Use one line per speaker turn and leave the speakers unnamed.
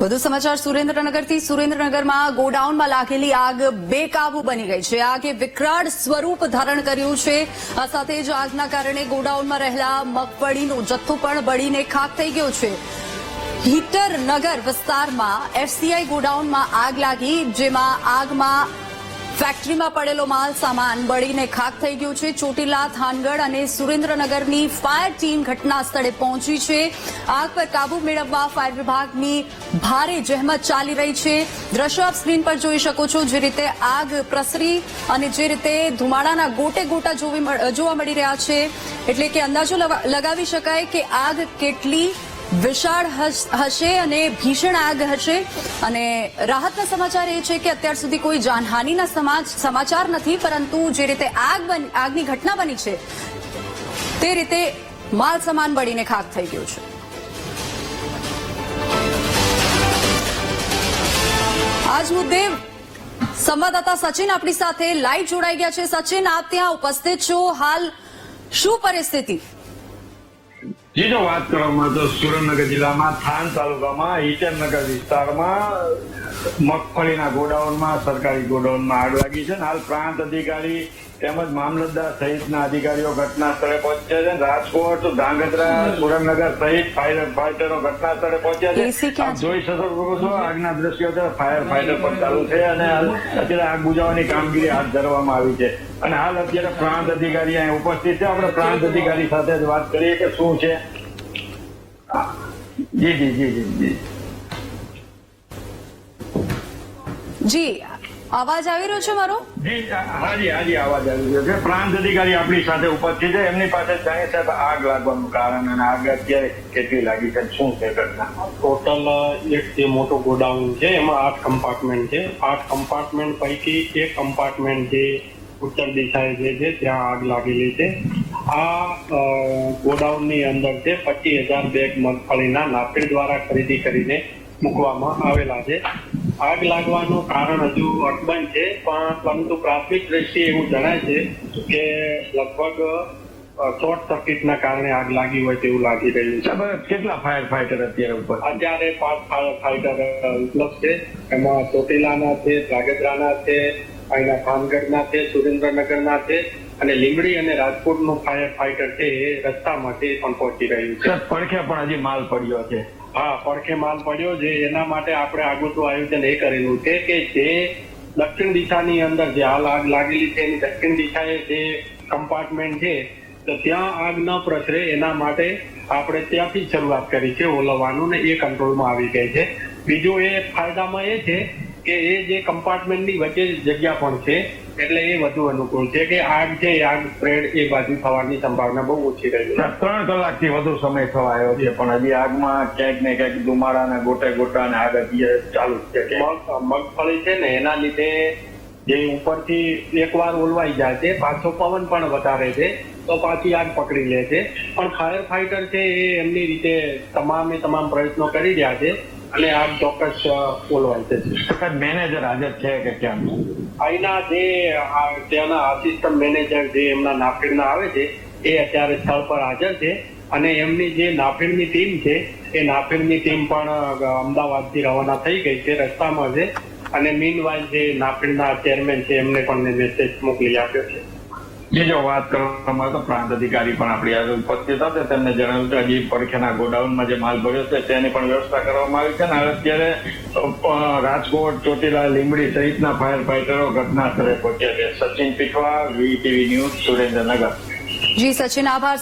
વધુ સમાચાર સુરેન્દ્રનગરથી સુરેન્દ્રનગરમાં ગોડાઉનમાં લાગેલી આગ બેકાબુ બની ગઈ છે. આગે વિકરાળ સ્વરૂપ ધારણ કર્યું છે. આ સાથે જ આગના કારણે ગોડાઉનમાં રહેલા મગફળીનો જથ્થો પણ બળીને ખાક થઈ ગયો છે. હીટરનગર વિસ્તારમાં એફસીઆઈ ગોડાઉનમાં આગ લાગી, જેમાં આગમાં ફેક્ટરીમાં પડેલો માલ સામાન બળીને ખાક થઈ ગયું છે. ચોટીલા, થાનગઢ અને સુરેન્દ્રનગરની ફાયર ટીમ ઘટના સ્થળે પહોંચી છે. આગ પર કાબુ મેળવવા ફાયર વિભાગની ભારે જહેમત ચાલી રહી છે. દ્રશ્યો આપ સ્ક્રીન પર જોઈ શકો છો. જે રીતે આગ પ્રસરી અને જે રીતે ધુમાડાના ગોટે ગોટા જોવા મળી રહ્યા છે, એટલે કે અંદાજો લગાવી શકાય કે આગ કેટલી વિશાળ હશે અને ભીષણ આગ હશે. અને રાહતના સમાચાર એ છે કે અત્યાર સુધી કોઈ જાનહાનિના સમાચાર નથી, પરંતુ જે રીતે આગની ઘટના બની છે તે રીતે માલ સામાન બળીને ખાક થઈ ગયો છે. આજ મુદ્દે સંવાદદાતા સચિન આપણી સાથે લાઈવ જોડાઈ ગયા છે. સચિન, આપ ત્યાં ઉપસ્થિત છો. હાલ શું પરિસ્થિતિ?
જી, જો વાત કરવામાં તો સુરેન્દ્રનગર જિલ્લામાં થાન તાલુકામાં હીટરનગર વિસ્તારમાં મગફળીના ગોડાઉનમાં, સરકારી ગોડાઉનમાં આગ લાગી છે. હાલ પ્રાંત અધિકારી તેમજ મામલતદાર સહિતના અધિકારીઓ ઘટના સ્થળે પહોંચ્યા છે. રાજકોટ, ધાંગધ્રા, સુરેન્દ્રનગર સહિત ફાયરો ઘટના સ્થળે પહોંચ્યા છે. આપ જોઈ શકો છો આગના દ્રશ્યો છે. ફાયર ફાઈટર પણ ચાલુ છે અને અત્યારે આગ બુઝાવવાની કામગીરી હાથ ધરવામાં આવી છે. અને હાલ અત્યારે પ્રાંત અધિકારી અહીં ઉપસ્થિત છે. આપણે પ્રાંત અધિકારી સાથે જ વાત કરીએ કે શું છે. જી જી જી જી જી
જી, અવાજ આવી રહ્યો છે મારો?
જી હાજી હાજી, અવાજ આવી રહ્યો છે. પ્રાંત અધિકારી આપણી સાથે ઉપસ્થિત છે. એમની પાસે જાણીએ સાહેબ આગ લાગવાનું કારણ અને આગ અત્યારે કેટલી લાગી છે, શું છે ઘટના?
ટોટલ એક જે મોટો ગોડાઉન છે, એમાં 8 કમ્પાર્ટમેન્ટ છે. 8 કમ્પાર્ટમેન્ટ પૈકી એક કમ્પાર્ટમેન્ટ જે ઉત્તર દિશાએ જે છે ત્યાં આગ લાગેલી છે. આ ગોડાઉનની અંદર છે 25,000 બેગ મગફળીના નાફેડ દ્વારા ખરીદી કરીને મૂકવામાં આવેલા છે. આગ લાગવાનું કારણ હજુ અકબંધ છે, પરંતુ પ્રાથમિક દ્રષ્ટિએ એવું જણાય છે કે લગભગ શોર્ટ સર્કિટના કારણે આગ લાગી હોય તેવું લાગી રહ્યું છે.
કેટલા ફાયર ફાઈટર અત્યારે ઉપર?
અત્યારે 5 ફાયર ફાઈટર ઉપલબ્ધ છે. એમાં ચોટીલાના છે, ધ્રાંગધ્રાના છે, અહીંના થાનગઢના છે, સુરેન્દ્રનગરના છે અને લીંબડી અને રાજકોટનું ફાયર ફાઈટર છે એ રસ્તામાંથી પણ પહોંચી રહ્યું છે.
પડખે પણ હજી માલ પડ્યો છે?
હા, પડખે માલ પડ્યો છે. એના માટે આપણે આગોતરું આયોજન એ કરેલું છે કે જે દક્ષિણ દિશાની અંદર જે હાલ આગ લાગેલી છે એની દક્ષિણ દિશાએ જે કમ્પાર્ટમેન્ટ છે તો ત્યાં આગ ન પ્રસરે એના માટે આપણે ત્યાંથી શરૂઆત કરી છે ઓલવવાનું, ને એ કંટ્રોલમાં આવી ગઈ છે. બીજું એ ફાયદામાં એ છે કે એ જે કમ્પાર્ટમેન્ટની વચ્ચે જગ્યા પણ છે, એટલે એ વધુ અનુકૂળ છે કે આગ છે આગ સ્પ્રેડ એ બાજુ થવાની સંભાવના બહુ ઓછી રહી છે.
3 કલાકથી વધુ સમય થવા આવ્યો છે, પણ હજી આગમાં ક્યાંક ને ક્યાંક ધુમાડાના ગોટે ગોટા અને આગ ચાલુ છે.
મગફળી છે ને એના લીધે જે ઉપરથી એકવાર ઓલવાઈ જાય છે, પાછો પવન પણ વધારે છે તો પાછી આગ પકડી લે છે. પણ ફાયર ફાઈટર છે એ એમની રીતે તમામ પ્રયત્નો કરી રહ્યા છે અને આગ ચોક્કસ ઓલવાય છે.
મેનેજર હાજર છે કે કેમ?
અહીંના જે ત્યાંના આસિસ્ટન્ટ મેનેજર જે એમના નાફેડના આવે છે એ અત્યારે સ્થળ પર હાજર છે અને એમની જે નાફેડની ટીમ છે એ નાફેડની ટીમ પણ અમદાવાદથી રવાના થઈ ગઈ છે, રસ્તામાં છે. અને મીનવાઇલ જે નાફેડના ચેરમેન છે એમને પણ મેસેજ મોકલી આપ્યો છે.
બીજો વાત કરવામાં તો પ્રાંત અધિકારી પણ આપણી આજે ઉપસ્થિત હતા. તેમને જણાવ્યું કે હજી પડખેના ગોડાઉનમાં જે માલ ભર્યો છે તેની પણ વ્યવસ્થા કરવામાં આવી છે. અને અત્યારે રાજકોટ, ચોટીલા, લીંબડી સહિતના ફાયર ફાઈટરો ઘટના સ્થળે પહોંચ્યા છે. Sachin Pithva, VTV news, Surendranagar.
જી સચિન, આભાર.